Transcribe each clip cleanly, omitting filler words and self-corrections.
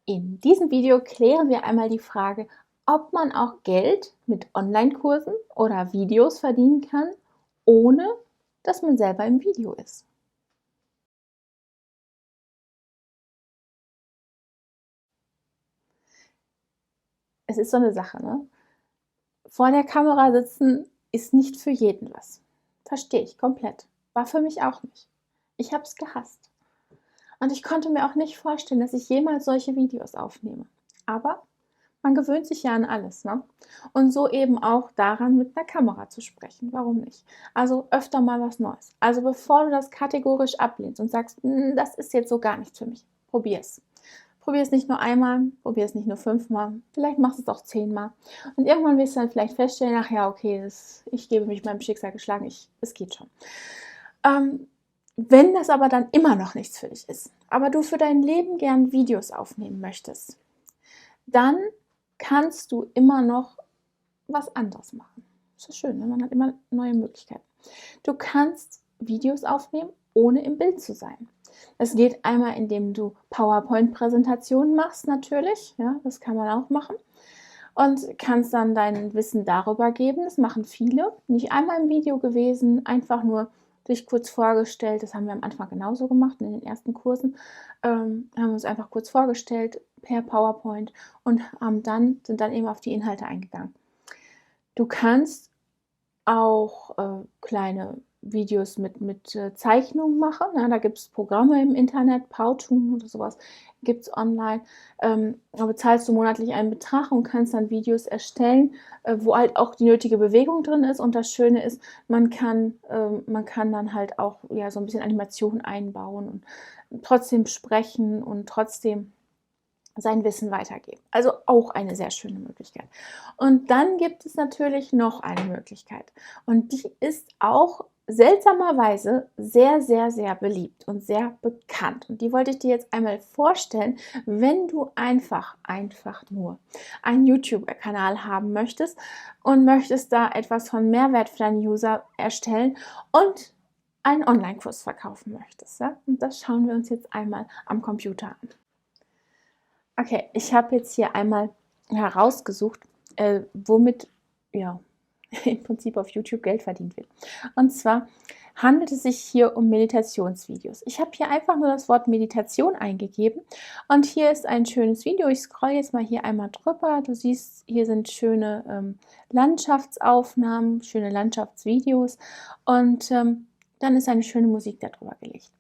In diesem Video klären wir einmal die Frage, ob man auch Geld mit Online-Kursen oder Videos verdienen kann, ohne dass man selber im Video ist. Es ist so eine Sache, ne? Vor der Kamera sitzen ist nicht für jeden was. Verstehe ich komplett. War für mich auch nicht. Ich habe es gehasst. Und ich konnte mir auch nicht vorstellen, dass ich jemals solche Videos aufnehme. Aber man gewöhnt sich ja an alles, ne? Und so eben auch daran, mit einer Kamera zu sprechen. Warum nicht? Also öfter mal was Neues. Also bevor du das kategorisch ablehnst und sagst, das ist jetzt so gar nichts für mich, probier's. Probier es nicht nur einmal, probier es nicht nur 5-mal, vielleicht machst du es auch 10-mal. Und irgendwann wirst du dann vielleicht feststellen, ach ja, okay, ich gebe mich meinem Schicksal geschlagen, es geht schon. Wenn das aber dann immer noch nichts für dich ist, aber du für dein Leben gern Videos aufnehmen möchtest, dann kannst du immer noch was anderes machen. Das ist schön, ne? Man hat immer neue Möglichkeiten. Du kannst Videos aufnehmen, ohne im Bild zu sein. Das geht einmal, indem du PowerPoint-Präsentationen machst, natürlich. Ja, das kann man auch machen. Und kannst dann dein Wissen darüber geben. Das machen viele. Nicht einmal im Video gewesen, einfach nur dich kurz vorgestellt. Das haben wir am Anfang genauso gemacht in den ersten Kursen. Haben wir uns einfach kurz vorgestellt per PowerPoint und sind dann eben auf die Inhalte eingegangen. Du kannst auch kleine Videos mit Zeichnungen machen. Ja, da gibt es Programme im Internet, Powtoon oder sowas gibt es online. Da bezahlst du monatlich einen Betrag und kannst dann Videos erstellen, wo halt auch die nötige Bewegung drin ist. Und das Schöne ist, man kann dann halt auch ja, so ein bisschen Animation einbauen und trotzdem sprechen und trotzdem sein Wissen weitergeben. Also auch eine sehr schöne Möglichkeit. Und dann gibt es natürlich noch eine Möglichkeit. Und die ist auch seltsamerweise sehr, sehr, sehr beliebt und sehr bekannt. Und die wollte ich dir jetzt einmal vorstellen, wenn du einfach nur einen YouTube-Kanal haben möchtest und möchtest da etwas von Mehrwert für deine User erstellen und einen Online-Kurs verkaufen möchtest. Ja? Und das schauen wir uns jetzt einmal am Computer an. Okay, ich habe jetzt hier einmal herausgesucht, womit ja im Prinzip auf YouTube Geld verdient wird. Und zwar handelt es sich hier um Meditationsvideos. Ich habe hier einfach nur das Wort Meditation eingegeben und hier ist ein schönes Video. Ich scrolle jetzt mal hier einmal drüber. Du siehst, hier sind schöne Landschaftsaufnahmen, schöne Landschaftsvideos und dann ist eine schöne Musik darüber gelegt.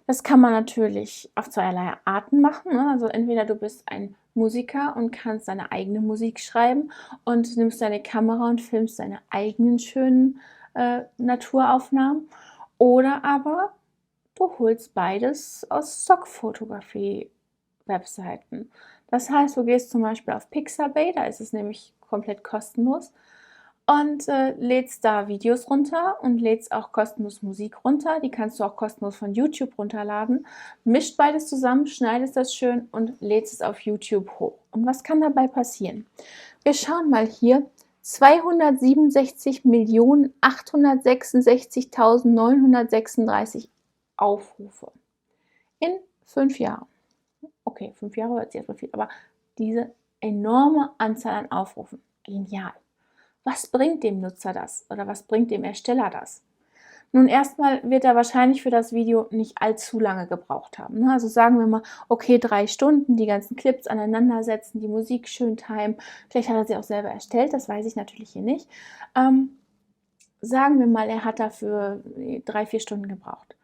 Das kann man natürlich auf zweierlei Arten machen. Ne? Also entweder du bist ein Musiker und kannst deine eigene Musik schreiben und nimmst deine Kamera und filmst deine eigenen schönen Naturaufnahmen. Oder aber du holst beides aus Stockfotografie-Webseiten. Das heißt, du gehst zum Beispiel auf Pixabay, da ist es nämlich komplett kostenlos und lädst da Videos runter und lädst auch kostenlos Musik runter. Die kannst du auch kostenlos von YouTube runterladen. Mischt beides zusammen, schneidest das schön und lädst es auf YouTube hoch. Und was kann dabei passieren? Wir schauen mal hier. 267.866.936 Aufrufe in 5 Jahren. Okay, 5 Jahre hört sich erstmal viel, aber diese enorme Anzahl an Aufrufen. Genial. Was bringt dem Nutzer das oder was bringt dem Ersteller das? Nun, erstmal wird er wahrscheinlich für das Video nicht allzu lange gebraucht haben. Also sagen wir mal, okay, 3 Stunden, die ganzen Clips aneinandersetzen, die Musik schön timen. Vielleicht hat er sie auch selber erstellt, das weiß ich natürlich hier nicht. Sagen wir mal, er hat dafür 3-4 Stunden gebraucht.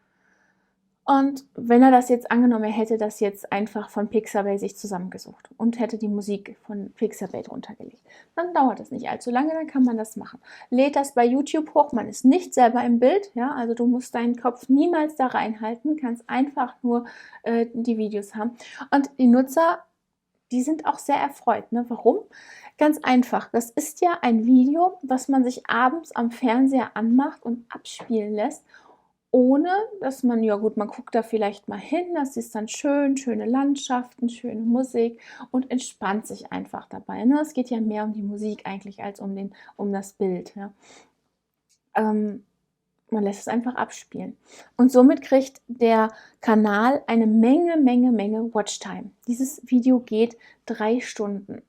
Und wenn er das jetzt angenommen, er hätte das jetzt einfach von Pixabay sich zusammengesucht und hätte die Musik von Pixabay drunter gelegt, dann dauert das nicht allzu lange, dann kann man das machen. Lädt das bei YouTube hoch, man ist nicht selber im Bild, ja, also du musst deinen Kopf niemals da reinhalten, kannst einfach nur die Videos haben. Und die Nutzer, die sind auch sehr erfreut. Ne? Warum? Ganz einfach, das ist ja ein Video, was man sich abends am Fernseher anmacht und abspielen lässt, ohne dass man, ja gut, man guckt da vielleicht mal hin, das ist dann schön, schöne Landschaften, schöne Musik und entspannt sich einfach dabei. Ne? Es geht ja mehr um die Musik eigentlich als um das Bild. Ja? Man lässt es einfach abspielen. Und somit kriegt der Kanal eine Menge Watchtime. Dieses Video geht 3 Stunden.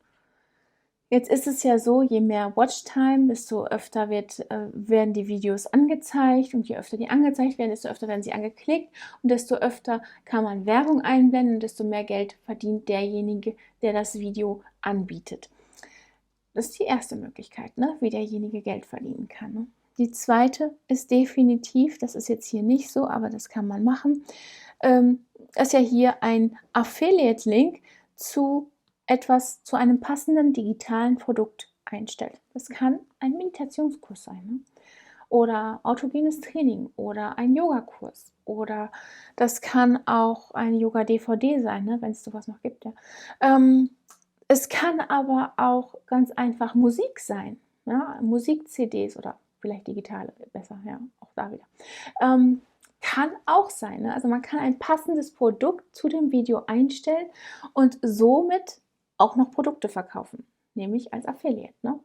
Jetzt ist es ja so, je mehr Watchtime, desto öfter werden die Videos angezeigt, und je öfter die angezeigt werden, desto öfter werden sie angeklickt, und desto öfter kann man Werbung einblenden, und desto mehr Geld verdient derjenige, der das Video anbietet. Das ist die erste Möglichkeit, ne, wie derjenige Geld verdienen kann. Ne? Die zweite ist definitiv, das ist jetzt hier nicht so, aber das kann man machen, ist ja hier ein Affiliate-Link zu einem passenden digitalen Produkt einstellt. Das kann ein Meditationskurs sein, ne? Oder autogenes Training oder ein Yogakurs, oder das kann auch eine Yoga-DVD sein, ne, wenn es sowas noch gibt. Ja. Es kann aber auch ganz einfach Musik sein, ja? Musik-CDs oder vielleicht digitale, besser, ja, auch da wieder. Kann auch sein, ne? Also man kann ein passendes Produkt zu dem Video einstellen und somit auch noch Produkte verkaufen, nämlich als Affiliate. Ne?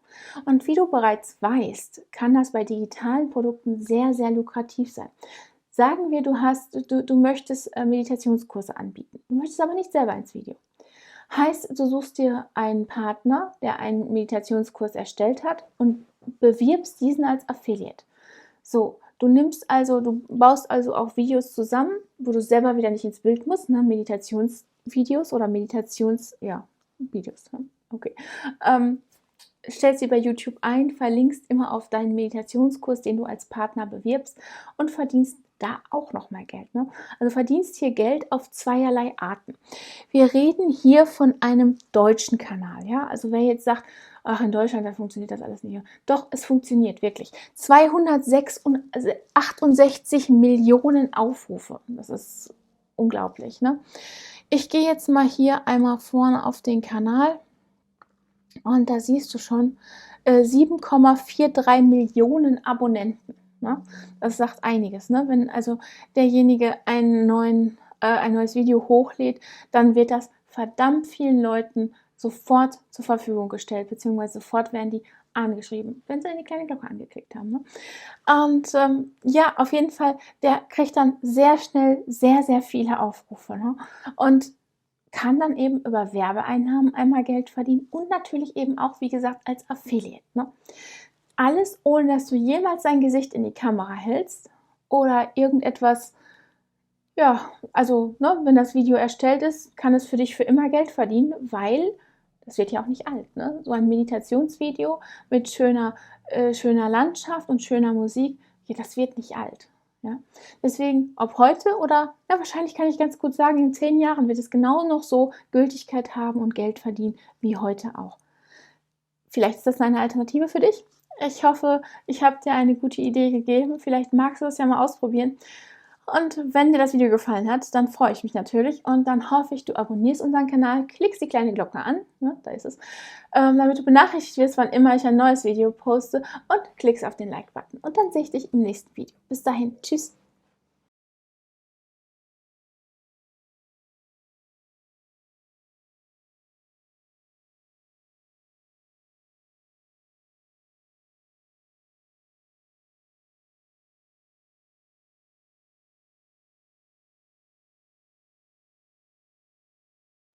Und wie du bereits weißt, kann das bei digitalen Produkten sehr lukrativ sein. Sagen wir, du möchtest Meditationskurse anbieten, du möchtest aber nicht selber ins Video. Heißt, du suchst dir einen Partner, der einen Meditationskurs erstellt hat, und bewirbst diesen als Affiliate. So, du baust also auch Videos zusammen, wo du selber wieder nicht ins Bild musst, ne? Meditationsvideos oder Videos, ne? Okay. Stellst sie bei YouTube ein, verlinkst immer auf deinen Meditationskurs, den du als Partner bewirbst, und verdienst da auch nochmal Geld. Ne? Also verdienst hier Geld auf zweierlei Arten. Wir reden hier von einem deutschen Kanal. Ja? Also wer jetzt sagt, ach, in Deutschland, da funktioniert das alles nicht. Doch, es funktioniert wirklich. 268 Millionen Aufrufe. Das ist unglaublich. Ne? Ich gehe jetzt mal hier einmal vorne auf den Kanal. Und da siehst du schon 7,43 Millionen Abonnenten. Ne? Das sagt einiges. Ne? Wenn also derjenige ein neues Video hochlädt, dann wird das verdammt vielen Leuten sofort zur Verfügung gestellt, beziehungsweise sofort werden die angeschrieben, wenn sie eine kleine Glocke angeklickt haben. Ne? Und ja, auf jeden Fall, der kriegt dann sehr schnell sehr viele Aufrufe. Ne? Und kann dann eben über Werbeeinnahmen einmal Geld verdienen und natürlich eben auch, wie gesagt, als Affiliate. Ne? Alles, ohne dass du jemals dein Gesicht in die Kamera hältst oder irgendetwas, ja, also ne, wenn das Video erstellt ist, kann es für dich für immer Geld verdienen, weil das wird ja auch nicht alt. Ne? So ein Meditationsvideo mit schöner Landschaft und schöner Musik, ja, das wird nicht alt. Ja? Deswegen, ob heute oder, ja, wahrscheinlich kann ich ganz gut sagen, in 10 Jahren wird es genau noch so Gültigkeit haben und Geld verdienen wie heute auch. Vielleicht ist das eine Alternative für dich. Ich hoffe, ich habe dir eine gute Idee gegeben. Vielleicht magst du es ja mal ausprobieren. Und wenn dir das Video gefallen hat, dann freue ich mich natürlich, und dann hoffe ich, du abonnierst unseren Kanal, klickst die kleine Glocke an, ne, da ist es, damit du benachrichtigt wirst, wann immer ich ein neues Video poste, und klickst auf den Like-Button. Und dann sehe ich dich im nächsten Video. Bis dahin, tschüss!